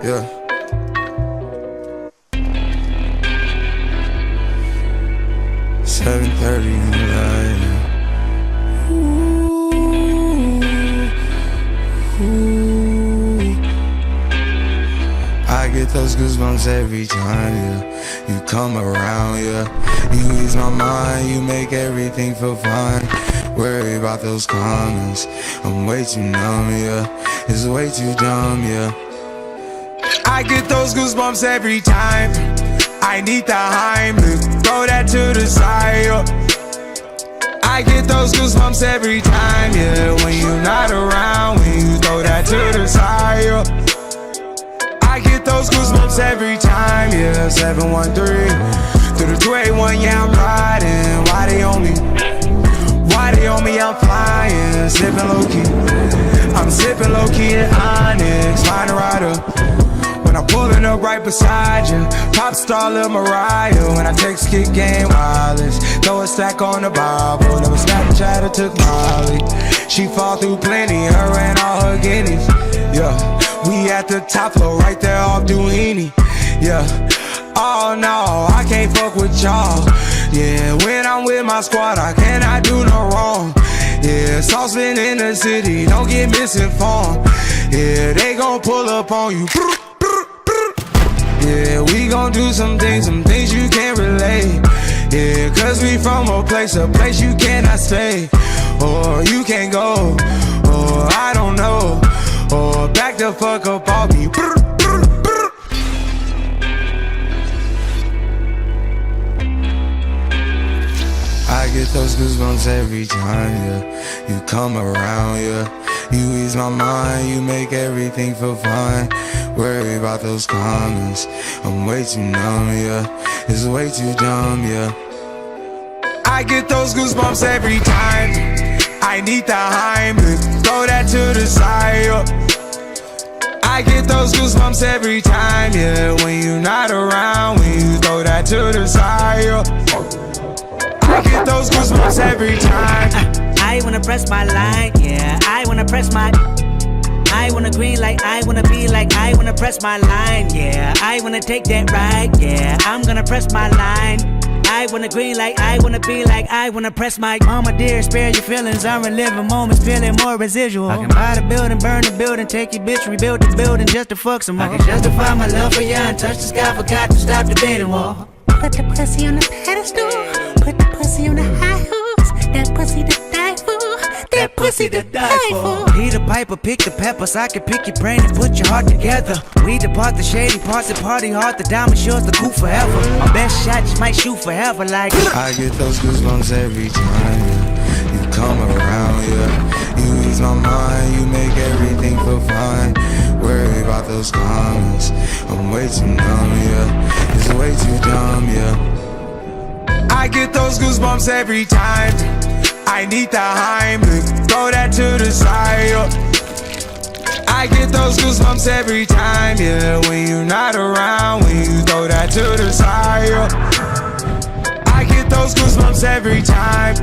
Yeah. $7:30 in the light. I get those goosebumps every time, yeah. You come around, yeah. You ease my mind, you make everything feel fine. Worry about those comments, I'm way too numb, yeah. It's way too dumb, yeah. I get those goosebumps every time. I need the Heimlich, throw that to the side, yeah. I get those goosebumps every time, yeah. When you're not around, when you throw that to the side, yeah. I get those goosebumps every time, yeah. 713 through the 281, yeah, I'm riding. Why they on me? Why they on me? I'm flying, sipping low key. I'm sipping low key in Onyx, find a rider. When I'm pulling up right beside you, pop star Lil Mariah. When I text kick game wireless, throw a stack on the Bible. Never Snapchat or took Molly. She fall through plenty, her and all her guineas. Yeah, we at the top floor, right there off Duini. Yeah, oh no, I can't fuck with y'all. Yeah, when I'm with my squad, I cannot do no wrong. Yeah, saucepan in the city, don't get misinformed. Yeah, they gon' pull up on you. Yeah, we gon' do some things you can't relate. Yeah, cause we from a place you cannot stay. Or you can't go, or I don't know. Or back the fuck up off me. I get those goosebumps every time, yeah. You come around, yeah. You ease my mind, you make everything feel fine. Worry about those comments, I'm way too numb, yeah. It's way too dumb, yeah. I get those goosebumps every time. I need the Heimlich, throw that to the side, yeah. I get those goosebumps every time, yeah. When you're not around, when you throw that to the side, yeah. I get those goosebumps every time. I wanna press my line, yeah. I wanna press my. I wanna green like I wanna be like I wanna press my line, yeah. I wanna take that ride, yeah. I'm gonna press my line. I wanna green like I wanna be like I wanna press my. Mama dear, spare your feelings. I'm reliving moments, feeling more residual. I can buy the building, burn the building, take your bitch, rebuild the building just to fuck some more. I can justify my love for you and touch the sky, forgot to stop the debating wall. Put the pussy on the pedestal, put the pussy on the high horse. That pussy to die for, that pussy to die for. Peter Piper, pick the peppers. I can pick your brain and put your heart together. We depart the shady parts and party hard. The diamond shows the cool forever. My best shot just might shoot forever like. I get those goosebumps every time, yeah. You come around, yeah. You ease my mind, you make everything feel fine. Worry about those comments, I'm way too numb, yeah. It's way too dumb, yeah. I get those goosebumps every time. I need the Heimlich, throw that to the side, yeah. I get those goosebumps every time, yeah. When you're not around, when you throw that to the side, yeah. I get those goosebumps every time.